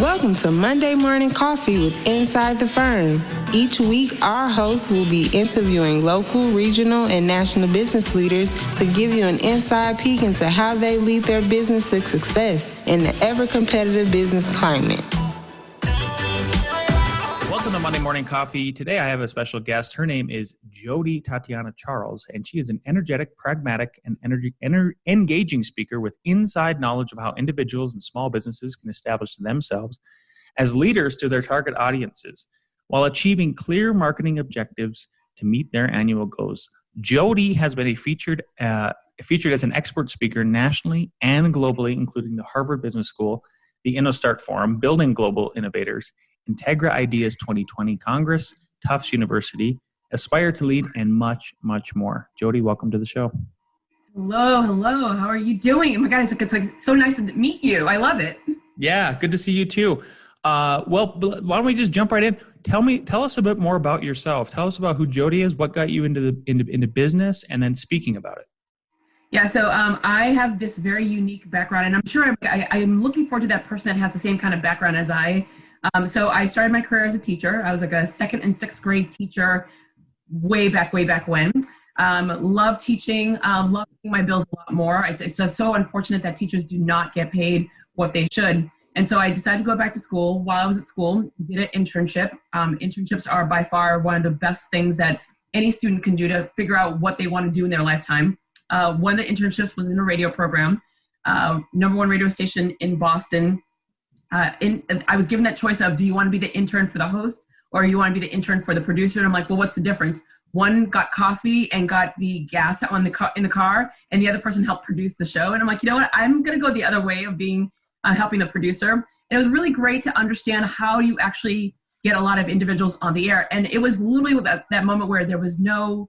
Welcome to Monday Morning Coffee with Inside the Firm. Each week, our hosts will be interviewing local, regional, and national business leaders to give you an inside peek into how they lead their business to success in the ever-competitive business climate. Welcome to Monday Morning Coffee. Today I have a special guest. Her name is Jodi-Tatiana Charles, and she is an energetic, pragmatic, and engaging speaker with inside knowledge of how individuals and small businesses can establish themselves as leaders to their target audiences while achieving clear marketing objectives to meet their annual goals. Jodi has been featured as an expert speaker nationally and globally, including the Harvard Business School, the InnoStart Forum, Building Global Innovators, Integra Ideas 2020 Congress, Tufts University, Aspire to Lead, and much, much more. Jodi, welcome to the show. Hello. How are you doing? Oh my God, it's like so nice to meet you. I love it. Yeah, good to see you too. Well, why don't we just jump right in? Tell us a bit more about yourself. Tell us about who Jodi is, what got you into business, and then speaking about it. Yeah, so I have this very unique background, and I'm sure I'm looking forward to that person that has the same kind of background as I. So I started my career as a teacher. I was like a 2nd and 6th grade teacher way back when. Love teaching, love paying my bills a lot more. It's just so unfortunate that teachers do not get paid what they should. And so I decided to go back to school. While I was at school, did an internship. Internships are by far one of the best things that any student can do to figure out what they want to do in their lifetime. One of the internships was in a radio program, #1 radio station in Boston. I was given that choice of, do you want to be the intern for the host or you want to be the intern for the producer? And I'm like, well, what's the difference? One got coffee and got the gas in the car, and the other person helped produce the show. And I'm like, you know what? I'm going to go the other way of being helping the producer. And it was really great to understand how you actually get a lot of individuals on the air. And it was literally that moment where there's no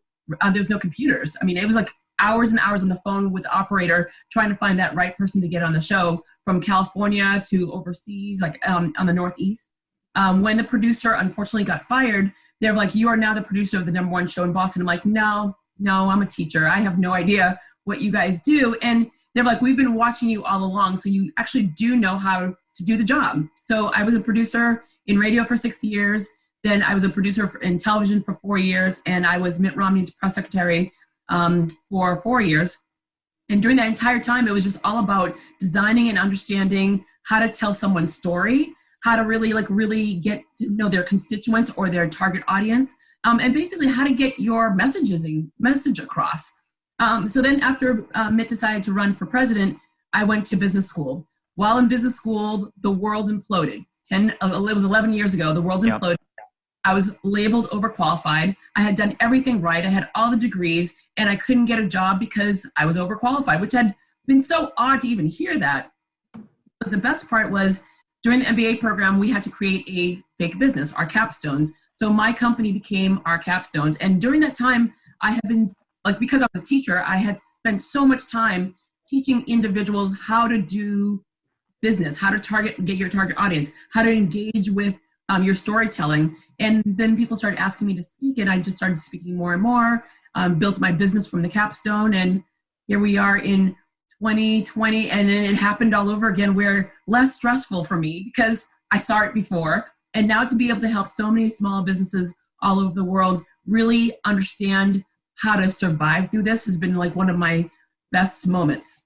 computers. I mean, it was like hours and hours on the phone with the operator trying to find that right person to get on the show, from California to overseas, like on the Northeast. When the producer unfortunately got fired, they're like, you are now the producer of the #1 show in Boston. I'm like, no, I'm a teacher. I have no idea what you guys do. And they're like, we've been watching you all along, so you actually do know how to do the job. So I was a producer in radio for 6 years. Then I was a producer in television for 4 years, and I was Mitt Romney's press secretary for 4 years. And during that entire time, it was just all about designing and understanding how to tell someone's story, how to really get to know their constituents or their target audience, and basically how to get your message across. So then after Mitt decided to run for president, I went to business school. While in business school, the world imploded. It was 11 years ago, the world imploded. Yep. I was labeled overqualified. I had done everything right. I had all the degrees, and I couldn't get a job because I was overqualified, which had been so odd to even hear that. But the best part was, during the MBA program, we had to create a fake business, our capstones. So my company became our capstones. And during that time, I had been, because I was a teacher, I had spent so much time teaching individuals how to do business, how to get your target audience, how to engage with your storytelling. And then people started asking me to speak, and I just started speaking more and more, built my business from the capstone, and here we are in 2020, and then it happened all over again, where less stressful for me because I saw it before. And now to be able to help so many small businesses all over the world really understand how to survive through this has been like one of my best moments.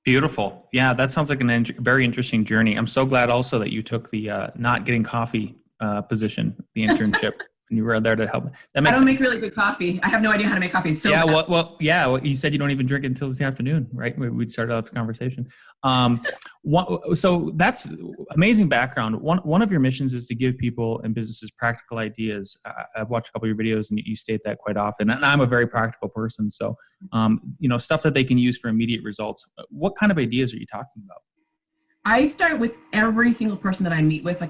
Beautiful. Yeah, that sounds like a very interesting journey. I'm so glad also that you took the not getting coffee position, the internship, and you were there to help. That makes I don't sense. make really good coffee. I have no idea how to make coffee. So yeah, well, you said you don't even drink it until this afternoon, right? We'd started off the conversation. So that's amazing background. One of your missions is to give people and businesses practical ideas. I've watched a couple of your videos, and you state that quite often. And I'm a very practical person, so stuff that they can use for immediate results. What kind of ideas are you talking about? I start with every single person that I meet with.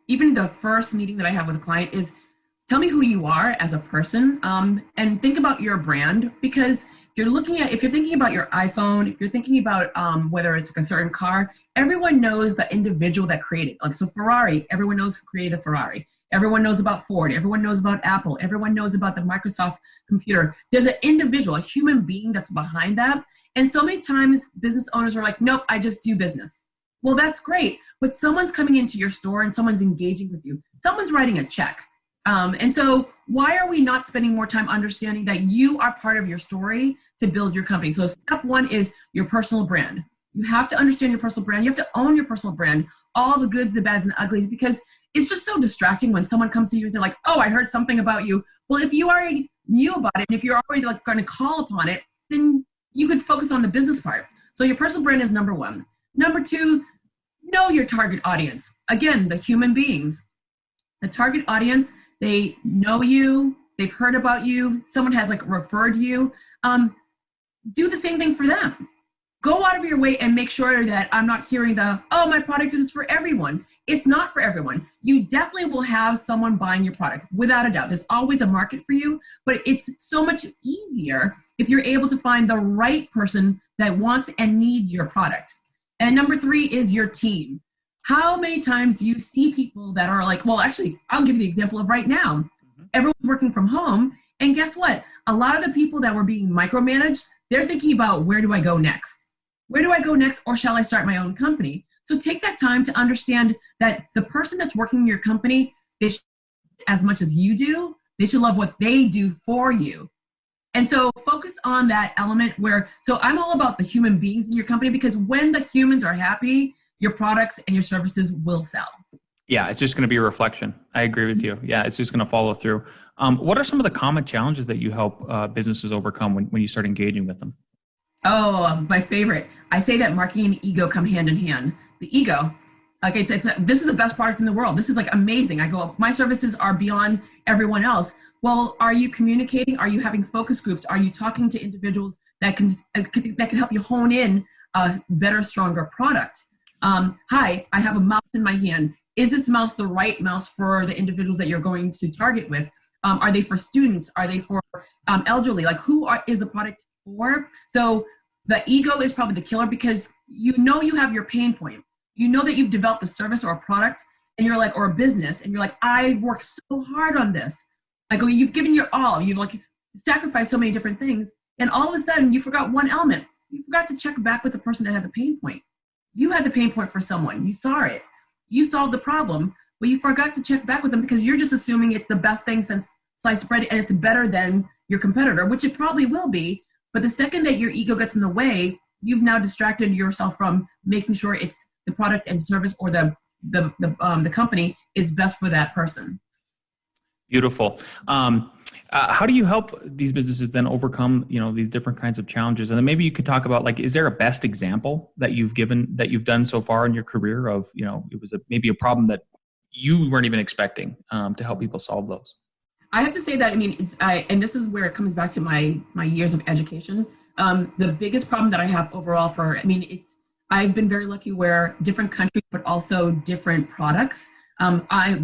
Even the first meeting that I have with a client is, tell me who you are as a person, and think about your brand. Because if you're thinking about your iPhone, if you're thinking about whether it's a certain car, everyone knows the individual that created. So Ferrari, everyone knows who created Ferrari. Everyone knows about Ford. Everyone knows about Apple. Everyone knows about the Microsoft computer. There's an individual, a human being that's behind that. And so many times business owners are like, nope, I just do business. Well, that's great. But someone's coming into your store and someone's engaging with you. Someone's writing a check. And so why are we not spending more time understanding that you are part of your story to build your company? So step one is your personal brand. You have to understand your personal brand. You have to own your personal brand, all the goods, the bads, and the uglies, because it's just so distracting when someone comes to you and they're like, oh, I heard something about you. Well, if you already knew about it, and if you're already like going to call upon it, then you could focus on the business part. So your personal brand is number one. Number two, know your target audience. Again, the human beings. The target audience, they know you, they've heard about you, someone has like referred you. Do the same thing for them. Go out of your way and make sure that I'm not hearing oh, my product is for everyone. It's not for everyone. You definitely will have someone buying your product, without a doubt. There's always a market for you, but it's so much easier if you're able to find the right person that wants and needs your product. And number three is your team. How many times do you see people that are like, well, actually, I'll give you the example of right now. Everyone's working from home, and guess what? A lot of the people that were being micromanaged, they're thinking about, where do I go next? Where do I go next, or shall I start my own company? So take that time to understand that the person that's working in your company, they should, as much as you do, they should love what they do for you. And so focus on that element so I'm all about the human beings in your company, because when the humans are happy, your products and your services will sell. Yeah, it's just going to be a reflection. I agree with you. Yeah, it's just going to follow through. What are some of the common challenges that you help businesses overcome when you start engaging with them? Oh, my favorite. I say that marketing and ego come hand in hand. The ego, like this is the best product in the world. This is like amazing. I go, my services are beyond everyone else. Well, are you communicating? Are you having focus groups? Are you talking to individuals that can help you hone in a better, stronger product? Hi, I have a mouse in my hand. Is this mouse the right mouse for the individuals that you're going to target with? Are they for students? Are they for elderly? Like, is the product for? So the ego is probably the killer, because you know you have your pain point. You know that you've developed a service or a product, and you're like, or a business, and you're like, I worked so hard on this. Like, you've given your all. You've like sacrificed so many different things, and all of a sudden you forgot one element. You forgot to check back with the person that had the pain point. You had the pain point for someone. You saw it. You solved the problem, but you forgot to check back with them because you're just assuming it's the best thing since sliced bread and it's better than your competitor, which it probably will be. But the second that your ego gets in the way, you've now distracted yourself from making sure it's the product and service or the company is best for that person. Beautiful. How do you help these businesses then overcome, these different kinds of challenges? And then maybe you could talk about, like, is there a best example that you've done so far in your career of, it was maybe a problem that you weren't even expecting to help people solve those? I have to say that, and this is where it comes back to my years of education. The biggest problem that I have overall I've been very lucky where different countries, but also different products.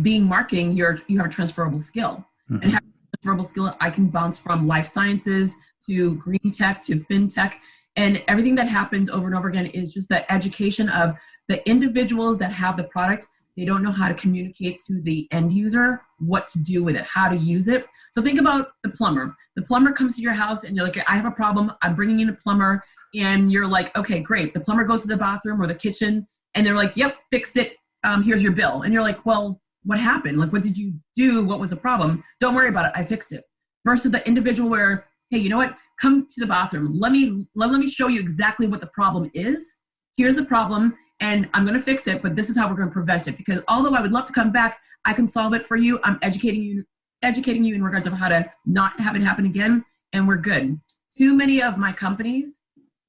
Being marketing, you have a transferable skill. Mm-hmm. And having a transferable skill, I can bounce from life sciences to green tech to fintech. And everything that happens over and over again is just the education of the individuals that have the product. They don't know how to communicate to the end user what to do with it, how to use it. So think about the plumber. The plumber comes to your house and you're like, I have a problem. I'm bringing in a plumber. And you're like, okay, great. The plumber goes to the bathroom or the kitchen and they're like, yep, fixed it. Here's your bill. And you're like, well, what happened? Like, what did you do? What was the problem? Don't worry about it. I fixed it. Versus the individual where, hey, you know what? Come to the bathroom. Let me show you exactly what the problem is. Here's the problem. And I'm going to fix it, but this is how we're going to prevent it. Because although I would love to come back, I can solve it for you. I'm educating you in regards of how to not have it happen again. And we're good. Too many of my companies,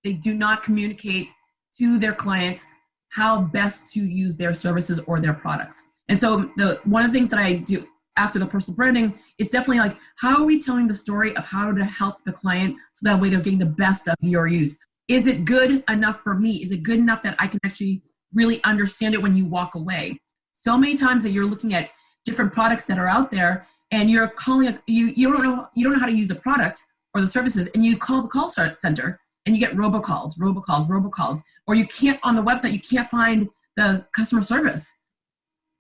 they do not communicate to their clients how best to use their services or their products. And so one of the things that I do after the personal branding, it's definitely like, how are we telling the story of how to help the client so that way they're getting the best of your use? Is it good enough for me? Is it good enough that I can actually really understand it when you walk away? So many times that you're looking at different products that are out there and you're calling you don't know how to use a product or the services, and you call the call center and you get robocalls, or you can't, on the website, you can't find the customer service.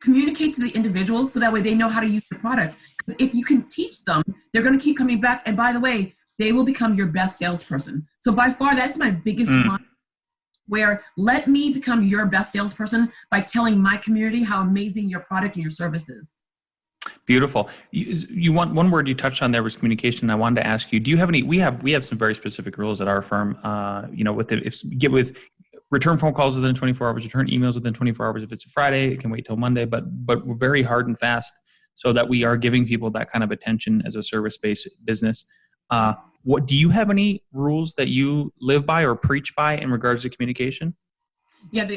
Communicate to the individuals so that way they know how to use your product. Because if you can teach them, they're going to keep coming back. And by the way, they will become your best salesperson. So by far, that's my biggest where let me become your best salesperson by telling my community how amazing your product and your service is. Beautiful. You want one word you touched on there was communication. I wanted to ask you, do you have any, we have some very specific rules at our firm, with return phone calls within 24 hours, return emails within 24 hours. If it's a Friday, it can wait till Monday, but we're very hard and fast so that we are giving people that kind of attention as a service-based business. What do you have any rules that you live by or preach by in regards to communication? Yeah,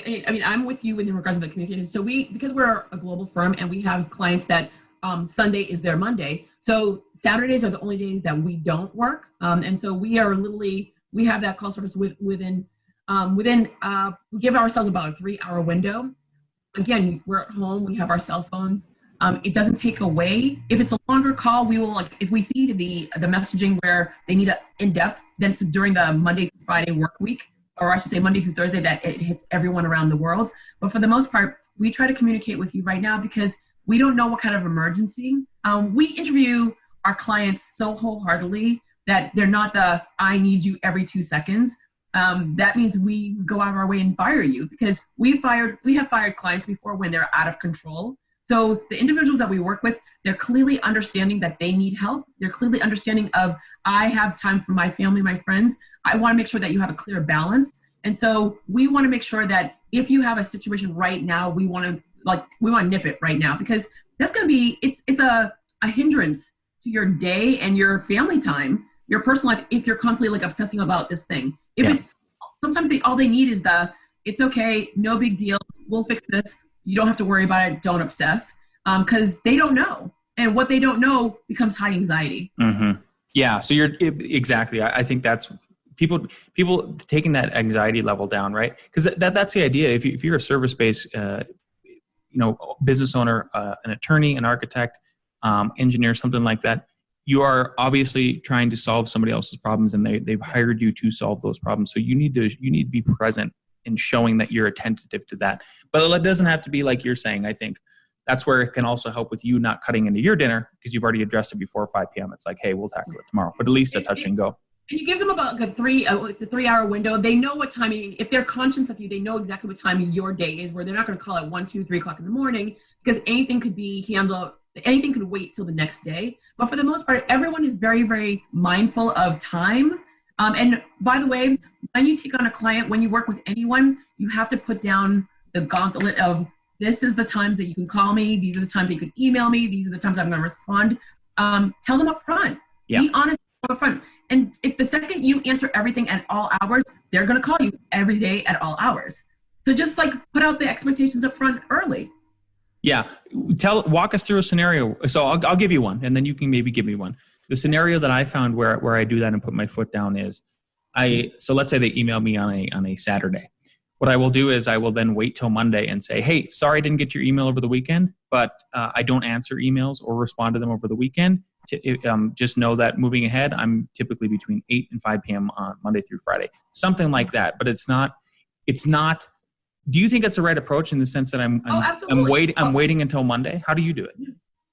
I'm with you in regards to the communication. So because we're a global firm and we have clients that Sunday is their Monday. So Saturdays are the only days that we don't work. And so we have that call service within, we give ourselves about a 3-hour window. Again, we're at home, we have our cell phones. It doesn't take away. If it's a longer call, we will, if we see the messaging where they need in-depth, then it's during the Monday to Friday work week, or I should say Monday through Thursday, that it hits everyone around the world. But for the most part, we try to communicate with you right now because we don't know what kind of emergency. We interview our clients so wholeheartedly that they're not I need you every 2 seconds. That means we go out of our way and fire you because we have fired clients before when they're out of control. So the individuals that we work with, they're clearly understanding that they need help. They're clearly understanding of, I have time for my family, my friends. I want to make sure that you have a clear balance. And so we want to make sure that if you have a situation right now, we want to nip it right now because that's going to be, it's a hindrance to your day and your family time, your personal life, if you're constantly obsessing about this thing. If it's sometimes all they need is it's okay, no big deal, we'll fix this. You don't have to worry about it. Don't obsess because they don't know. And what they don't know becomes high anxiety. Mm-hmm. Yeah. So exactly. I think that's people taking that anxiety level down, right? Because that's the idea. If you're a service-based, business owner, an attorney, an architect, engineer, something like that, you are obviously trying to solve somebody else's problems and they've hired you to solve those problems. So you need to be present in showing that you're attentive to that. But it doesn't have to be like you're saying. I think that's where it can also help with you not cutting into your dinner because you've already addressed it before 5 p.m. It's like, hey, we'll tackle it tomorrow. But at least a touch and go. And you give them about it's a 3-hour window. They know what time, if they're conscious of you, they know exactly what time your day is, where they're not going to call at 1, 2, 3 o'clock in the morning because anything could be handled. Anything could wait till the next day. But for the most part, everyone is very, very mindful of time. And by the way, when you take on a client, when you work with anyone, you have to put down the gauntlet of this is the times that you can call me. These are the times that you can email me. These are the times I'm going to respond. Tell them up front. Yeah. Be honest up front. And if the second you answer everything at all hours, they're going to call you every day at all hours. So just put out the expectations up front early. Yeah. Walk us through a scenario. So I'll give you one and then you can maybe give me one. The scenario that I found where I do that and put my foot down is so let's say they email me on a Saturday. What I will do is I will then wait till Monday and say, hey, sorry I didn't get your email over the weekend, but I don't answer emails or respond to them over the weekend. Just know that moving ahead, I'm typically between 8 and 5 p.m. on Monday through Friday. Something like that. But it's not. Do you think that's the right approach in the sense that I'm waiting until Monday? How do you do it?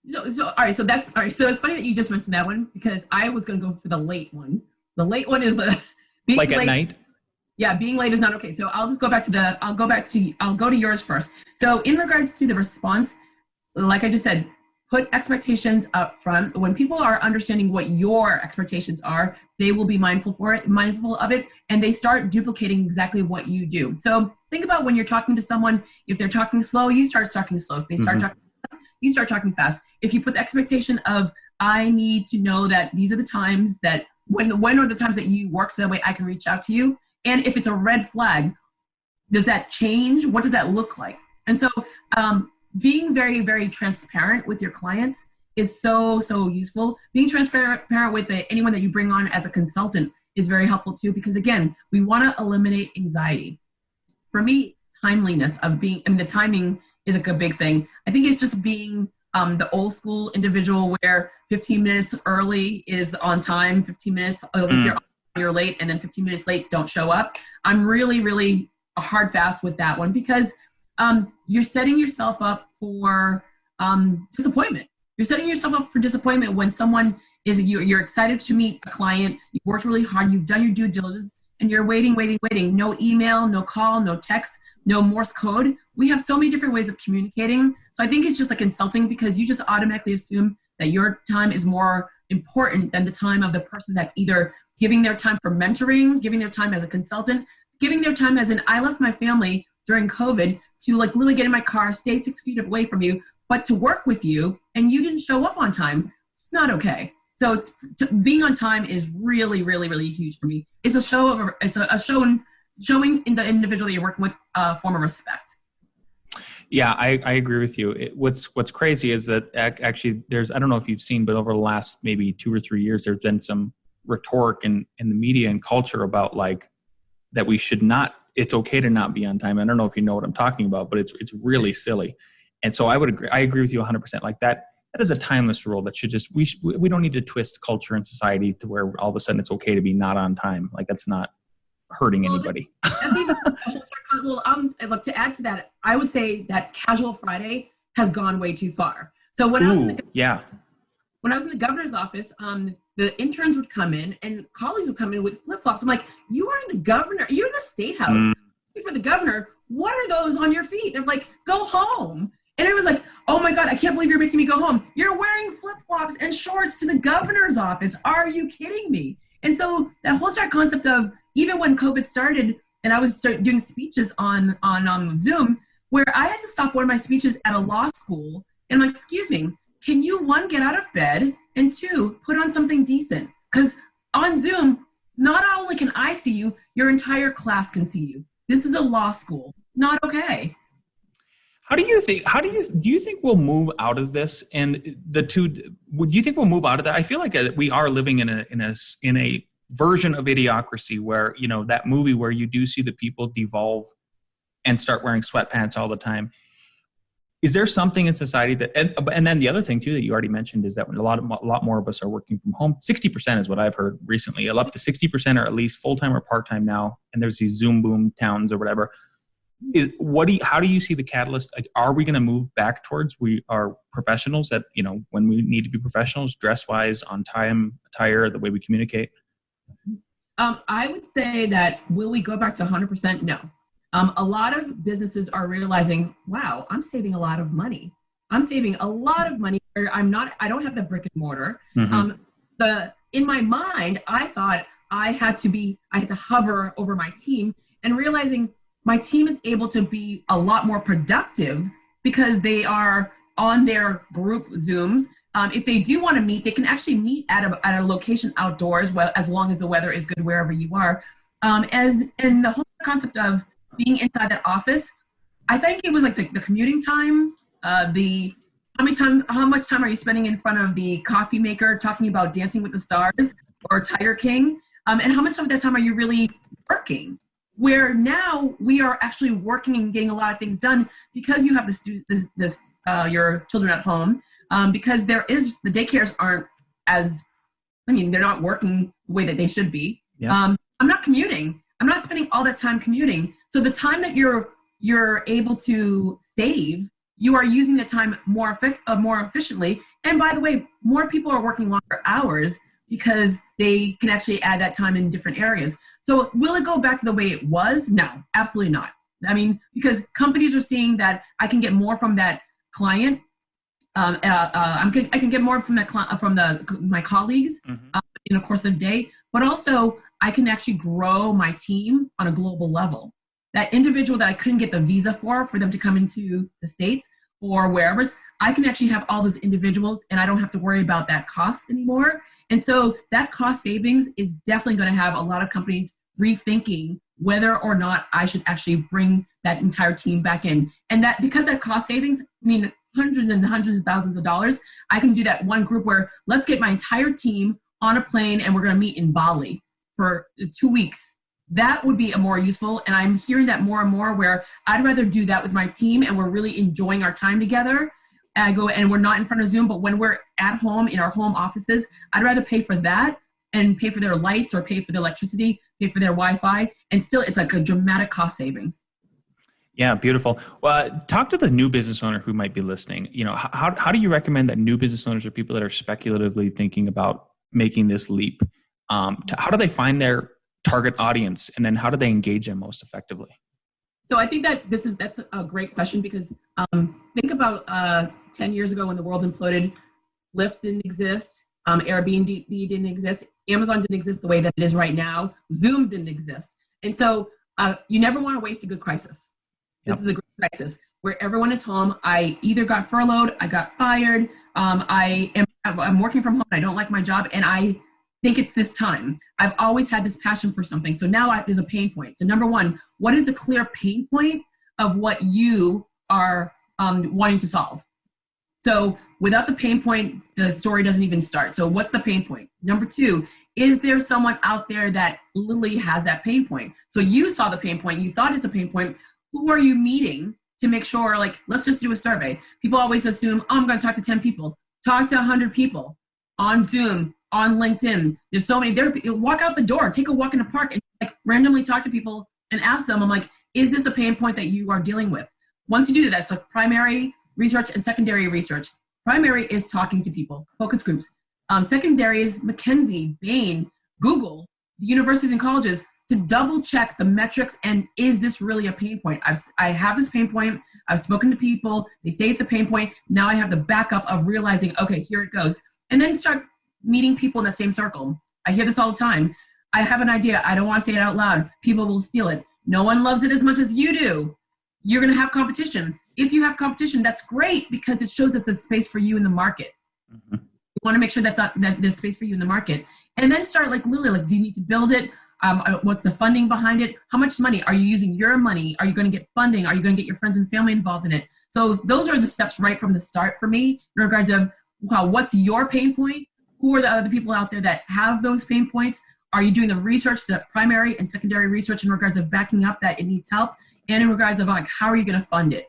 So all right. So that's all right. So it's funny that you just mentioned that one because I was going to go for the late one. The late one is being late, at night. Yeah, being late is not okay. So I'll go to yours first. So in regards to the response, like I just said, put expectations up front. When people are understanding what your expectations are, they will be mindful of it, and they start duplicating exactly what you do. So think about when you're talking to someone, if they're talking slow, you start talking slow. If they start talking fast, you start talking fast. If you put the expectation of, I need to know that these are the times that, when are the times that you work so that way I can reach out to you? And if it's a red flag, does that change? What does that look like? And so being very, very transparent with your clients is so, so useful. Being transparent with anyone that you bring on as a consultant is very helpful too, because again, we want to eliminate anxiety. For me, timeliness the timing is a big thing. I think it's just being the old school individual where 15 minutes early is on time, 15 minutes if you're late, and then 15 minutes late, don't show up. I'm really, really hard fast with that one because you're setting yourself up for disappointment. You're setting yourself up for disappointment when someone you're excited to meet a client, you worked really hard, you've done your due diligence, and you're waiting, no email, no call, no text, no Morse code. We have so many different ways of communicating. So I think it's just like insulting because you just automatically assume that your time is more important than the time of the person that's either giving their time for mentoring, giving their time as a consultant, giving their time as I left my family during COVID to like literally get in my car, stay 6 feet away from you, but to work with you, and you didn't show up on time. It's not okay. So being on time is really, really, really huge for me. It's a show showing in the individual that you're working with a form of respect. Yeah, I agree with you. What's crazy is that actually I don't know if you've seen, but over the last maybe 2 or 3 years, there's been some rhetoric in the media and culture about like that we should not, it's okay to not be on time. I don't know if you know what I'm talking about, but it's really silly. And so I agree with you 100%. Like that is a timeless rule that should just, we don't need to twist culture and society to where all of a sudden it's okay to be not on time. Like that's not hurting anybody. Look, to add to that, I would say that Casual Friday has gone way too far. So when I was in the governor's office, the interns would come in and colleagues would come in with flip-flops. I'm like, you are in the governor, you're in the state house for the governor. What are those on your feet? They're like, go home. And it was like, oh my God, I can't believe you're making me go home. You're wearing flip-flops and shorts to the governor's office. Are you kidding me? And so that whole entire concept of, even when COVID started and I was doing speeches on Zoom, where I had to stop one of my speeches at a law school. And I'm like, excuse me, can you, one, get out of bed, and two, put on something decent? Because on Zoom, not only can I see you, your entire class can see you. This is a law school. Not okay. Do you think we'll move out of this? And do you think we'll move out of that? I feel like we are living in a version of idiocracy where, you know, that movie where you do see the people devolve and start wearing sweatpants all the time. Is there something in society that, and then the other thing too that you already mentioned is that when a lot more of us are working from home, 60% is what I've heard recently, up to 60% are at least full-time or part-time now. And there's these Zoom boom towns or whatever. How do you see the catalyst? Like, are we going to move back towards we are professionals that, you know, when we need to be professionals, dress-wise, on time, attire, the way we communicate? I would say that will we go back to 100%? No. A lot of businesses are realizing, wow, I'm saving a lot of money. I'm saving a lot of money. I don't have the brick and mortar. Mm-hmm. In my mind, I thought I had to hover over my team, and realizing my team is able to be a lot more productive because they are on their group Zooms. If they do want to meet, they can actually meet at a location outdoors, as long as the weather is good wherever you are. And the whole concept of being inside that office, I think it was like the commuting time, how much time are you spending in front of the coffee maker talking about Dancing with the Stars or Tiger King, and how much of that time are you really working? Where now we are actually working and getting a lot of things done because you have your children at home. Because the daycares aren't they're not working the way that they should be. Yeah. I'm not commuting. I'm not spending all that time commuting. So the time that you're able to save, you are using the time more efficiently. And by the way, more people are working longer hours because they can actually add that time in different areas. So will it go back to the way it was? No, absolutely not. I mean, because companies are seeing that I can get more from that client. I can get more from my colleagues in the course of the day, but also I can actually grow my team on a global level. That individual that I couldn't get the visa for them to come into the States or wherever, I can actually have all those individuals and I don't have to worry about that cost anymore. And so that cost savings is definitely going to have a lot of companies rethinking whether or not I should actually bring that entire team back in. And that because that cost savings, hundreds and hundreds of thousands of dollars, I can do that one group where let's get my entire team on a plane and we're going to meet in Bali for 2 weeks. That would be a more useful. And I'm hearing that more and more where I'd rather do that with my team and we're really enjoying our time together. And we're not in front of Zoom, but when we're at home in our home offices, I'd rather pay for that and pay for their lights or pay for the electricity, pay for their Wi-Fi. And still it's like a dramatic cost savings. Yeah, beautiful. Well, talk to the new business owner who might be listening. You know, how do you recommend that new business owners or people that are speculatively thinking about making this leap? How do they find their target audience? And then how do they engage them most effectively? So I think that that's a great question, because think about 10 years ago when the world imploded, Lyft didn't exist, Airbnb didn't exist, Amazon didn't exist the way that it is right now, Zoom didn't exist. And so you never want to waste a good crisis. This is a great crisis where everyone is home. I either got furloughed, I got fired, I'm working from home, I don't like my job, and I think it's this time. I've always had this passion for something. So now there's a pain point. So number one, what is the clear pain point of what you are wanting to solve? So without the pain point, the story doesn't even start. So what's the pain point? Number two, is there someone out there that literally has that pain point? So you saw the pain point, you thought it's a pain point. Who are you meeting to make sure, like, let's just do a survey. People always assume, oh, I'm going to talk to 10 people. Talk to 100 people on Zoom, on LinkedIn. There's so many there. Walk out the door, take a walk in the park, and like randomly talk to people and ask them, I'm like, is this a pain point that you are dealing with? Once you do that, so primary research and secondary research. Primary is talking to people, focus groups. Secondary is McKinsey, Bain, Google, the universities and colleges to double check the metrics and is this really a pain point? I have this pain point. I've spoken to people. They say it's a pain point. Now I have the backup of realizing, okay, here it goes. And then start meeting people in that same circle. I hear this all the time. I have an idea. I don't want to say it out loud. People will steal it. No one loves it as much as you do. You're going to have competition. If you have competition, that's great because it shows that there's space for you in the market. Mm-hmm. You want to make sure that there's space for you in the market. And then start like literally, like, do you need to build it? What's the funding behind it? How much money? Are you using your money? Are you going to get funding? Are you going to get your friends and family involved in it? So those are the steps right from the start for me in regards of, well, what's your pain point? Who are the other people out there that have those pain points? Are you doing the research, the primary and secondary research in regards of backing up that it needs help? And in regards of like, how are you going to fund it?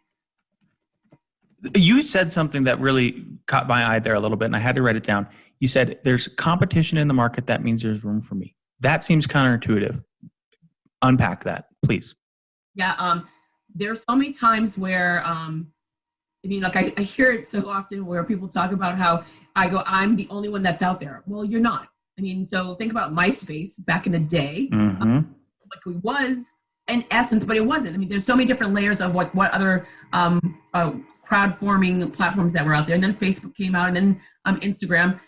You said something that really caught my eye there a little bit, and I had to write it down. You said there's competition in the market. That means there's room for me. That seems counterintuitive. Unpack that, please. Yeah. There's so many times where, I hear it so often where people talk about how I'm the only one that's out there. Well, you're not. I memean, so think about MySpace back in the day. Mm-hmm. Like it was in essence, but it wasn't. I mean, there's so many different layers of what other crowd-forming platforms that were out there. And then Facebook came out, and then Instagram.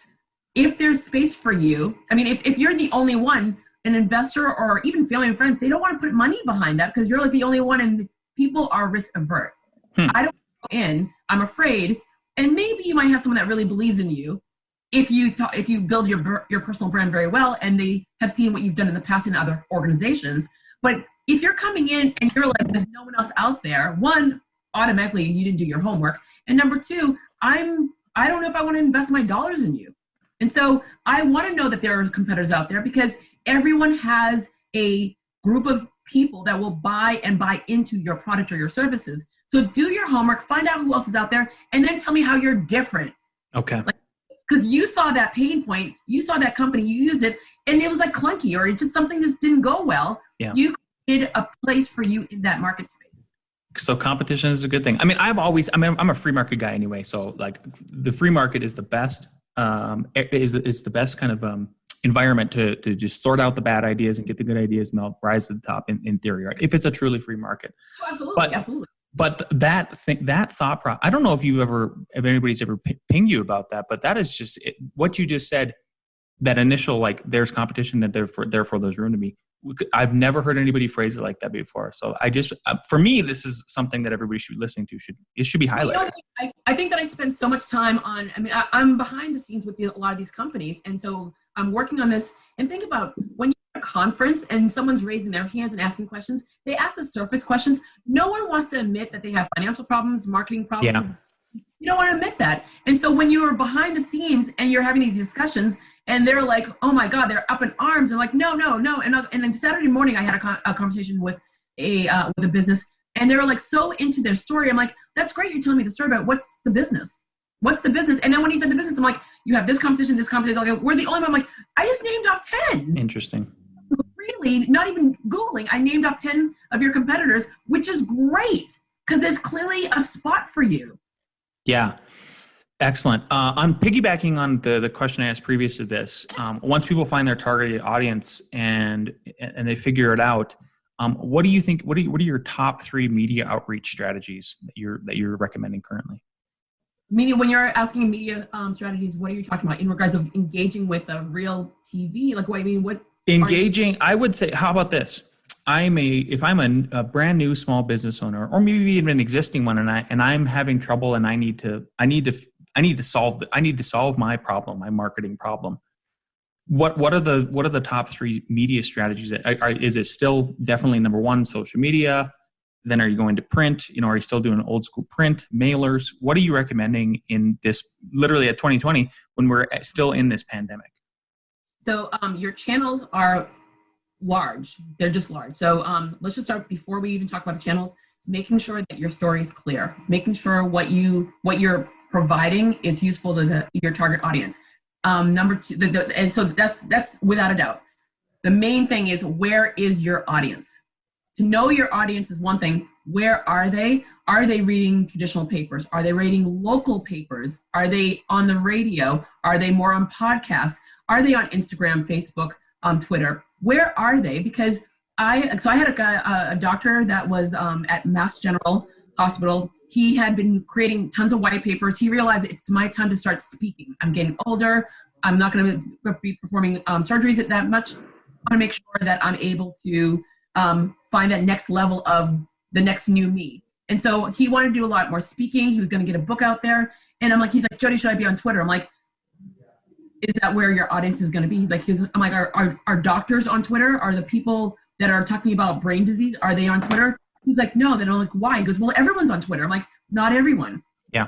If there's space for you, I mean, if you're the only one, an investor or even family and friends, they don't want to put money behind that because you're like the only one, and people are risk avert. I don't go in, I'm afraid, and maybe you might have someone that really believes in you if you build your personal brand very well and they have seen what you've done in the past in other organizations. But if you're coming in and you're like, there's no one else out there, one, automatically you didn't do your homework, and number two, I don't know if I want to invest my dollars in you. And so I want to know that there are competitors out there because everyone has a group of people that will buy into your product or your services. So do your homework, find out who else is out there, and then tell me how you're different. Okay. Because you saw that pain point, you saw that company, you used it, and it was like clunky or it's just something that didn't go well. Yeah. You created a place for you in that market space. So competition is a good thing. I mean, I'm a free market guy anyway. So like the free market is the best. It's the best kind of environment to just sort out the bad ideas and get the good ideas, and they'll rise to the top in theory, right? If it's a truly free market. Oh, absolutely, absolutely. But that thought process, I don't know if anybody's ever pinged you about that, but that is just what you just said. That initial, like, there's competition, that therefore there's room to me. I've never heard anybody phrase it like that before. So I just, for me, this is something that everybody should be listening to. It should be highlighted. I think that I spend so much time on, I'm behind the scenes with a lot of these companies. And so I'm working on this, and think about when you're at a conference and someone's raising their hands and asking questions, they ask the surface questions. No one wants to admit that they have financial problems, marketing problems. Yeah. You don't want to admit that. And so when you are behind the scenes and you're having these discussions, and they're like, oh my God, they're up in arms. They're like, no. And then Saturday morning, I had a conversation with a business, and they were like so into their story. I'm like, that's great. You're telling me the story about what's the business. And then when he said the business, I'm like, you have this competition. Like, we're the only one. I'm like, I just named off 10. Interesting. Really, not even Googling. I named off 10 of your competitors, which is great because there's clearly a spot for you. Yeah. Excellent. On piggybacking on the question I asked previous to this, once people find their targeted audience and they figure it out, what do you think? What are your top 3 media outreach strategies that you're recommending currently? Media, when you're asking media strategies, what are you talking about in regards of engaging with a real TV? Like, what I mean, what engaging? I would say, how about this? If I'm a brand new small business owner, or maybe even an existing one, and I'm having trouble, and I need to solve my problem, my marketing problem. What are the top 3 media strategies? Is it still definitely number 1, social media? Then are you going to print? Are you still doing old school print, mailers? What are you recommending in this, literally at 2020, when we're still in this pandemic? So your channels are large. They're just large. So let's just start, before we even talk about the channels, making sure that your story is clear, making sure what you're providing is useful to your target audience. Number 2, and so that's without a doubt. The main thing is, where is your audience? To know your audience is one thing. Where are they? Are they reading traditional papers? Are they reading local papers? Are they on the radio? Are they more on podcasts? Are they on Instagram, Facebook, Twitter? Where are they? Because I had a doctor that was at Mass General Hospital. He had been creating tons of white papers. He realized it's my time to start speaking. I'm getting older. I'm not going to be performing surgeries that much. I want to make sure that I'm able to find that next level of the next new me. And so he wanted to do a lot more speaking. He was going to get a book out there. And he's like, Jodi, should I be on Twitter? I'm like, is that where your audience is going to be? I'm like, are doctors on Twitter? Are the people that are talking about brain disease, are they on Twitter? He's like, no. Then I'm like, why? He goes, well, everyone's on Twitter. I'm like, not everyone. Yeah.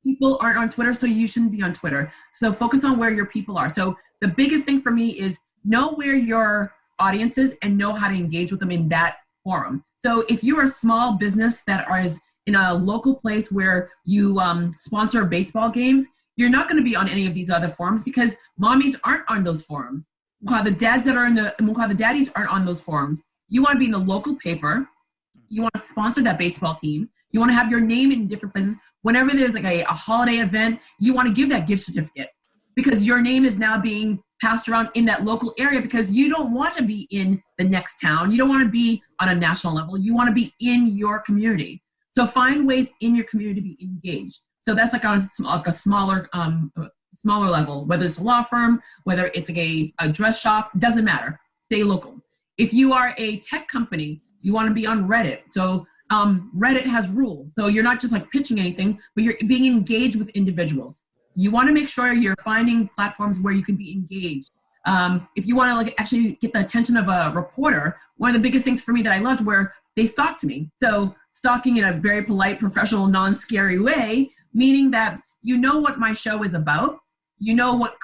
People aren't on Twitter, so you shouldn't be on Twitter. So focus on where your people are. So the biggest thing for me is know where your audience is and know how to engage with them in that forum. So if you're a small business that is in a local place where you sponsor baseball games, you're not going to be on any of these other forums because mommies aren't on those forums. The dads that are the daddies aren't on those forums. You want to be in the local paper. You want to sponsor that baseball team. You want to have your name in different places. Whenever there's like a holiday event, you want to give that gift certificate because your name is now being passed around in that local area because you don't want to be in the next town. You don't want to be on a national level. You want to be in your community. So find ways in your community to be engaged. So that's like on a smaller level, whether it's a law firm, whether it's like a dress shop, doesn't matter. Stay local. If you are a tech company, you want to be on Reddit. So Reddit has rules. So you're not just like pitching anything, but you're being engaged with individuals. You want to make sure you're finding platforms where you can be engaged. If you want to like actually get the attention of a reporter, one of the biggest things for me that I loved were they stalked me. So stalking in a very polite, professional, non-scary way, meaning that you know what my show is about. You know what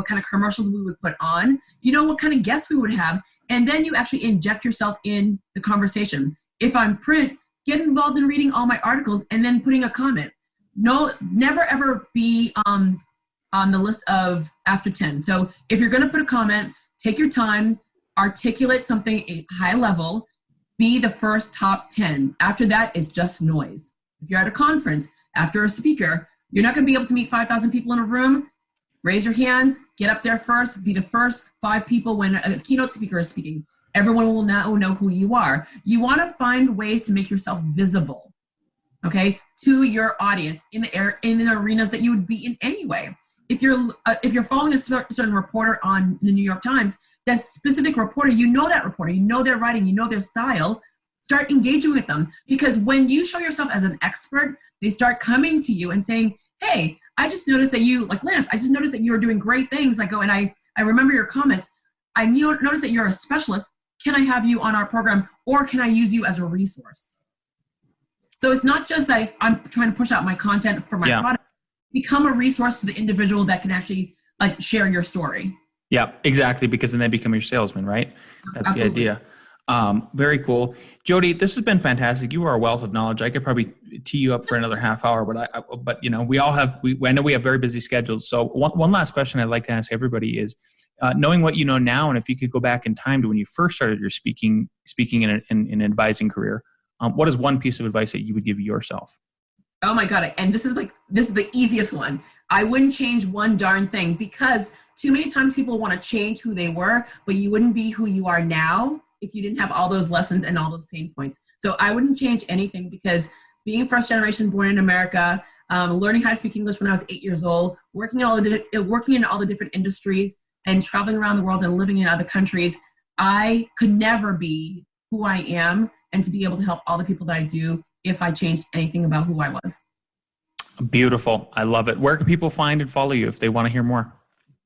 kind of commercials we would put on. You know what kind of guests we would have. And then you actually inject yourself in the conversation. If I'm print, get involved in reading all my articles and then putting a comment. No, never ever be on the list of after 10. So if you're going to put a comment, take your time, articulate something high level, be the first top 10. After that is just noise. If you're at a conference, after a speaker, you're not going to be able to meet 5,000 people in a room. Raise your hands, get up there first, be the first 5 people when a keynote speaker is speaking. Everyone will now know who you are. You want to find ways to make yourself visible, okay, to your audience in the arenas that you would be in anyway. If you're following a certain reporter on the New York Times, that specific reporter, you know that reporter, you know their writing, you know their style, start engaging with them. Because when you show yourself as an expert, they start coming to you and saying, hey, I just noticed that you, like Lance, I just noticed that you are doing great things. I go, and I remember your comments. I noticed that you're a specialist. Can I have you on our program, or can I use you as a resource? So it's not just that I'm trying to push out my content for my product. Become a resource to the individual that can actually like share your story. Yeah, exactly. Because then they become your salesman, right? That's Absolutely. The idea. Very cool. Jodi, this has been fantastic. You are a wealth of knowledge. I could probably tee you up for another half hour, but you know, I know we have very busy schedules. So one last question I'd like to ask everybody is, knowing what you know now, and if you could go back in time to when you first started your speaking in an advising career, what is one piece of advice that you would give yourself? Oh my God. And this is the easiest one. I wouldn't change one darn thing, because too many times people want to change who they were, but you wouldn't be who you are now if you didn't have all those lessons and all those pain points. So I wouldn't change anything, because being first generation born in America, learning how to speak English when I was 8 years old, working in all the different industries and traveling around the world and living in other countries, I could never be who I am and to be able to help all the people that I do if I changed anything about who I was. Beautiful. I love it. Where can people find and follow you if they want to hear more?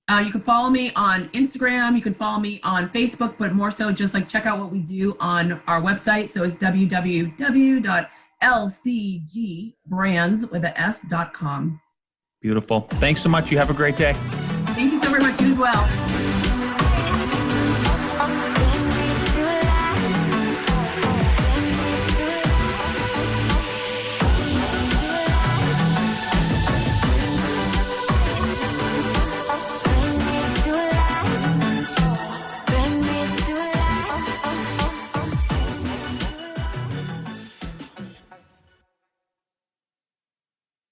You can follow me on Instagram. You can follow me on Facebook, but more so just check out what we do on our website. So it's www.lcgbrands.com. Beautiful. Thanks so much. You have a great day. Thank you so very much. You as well.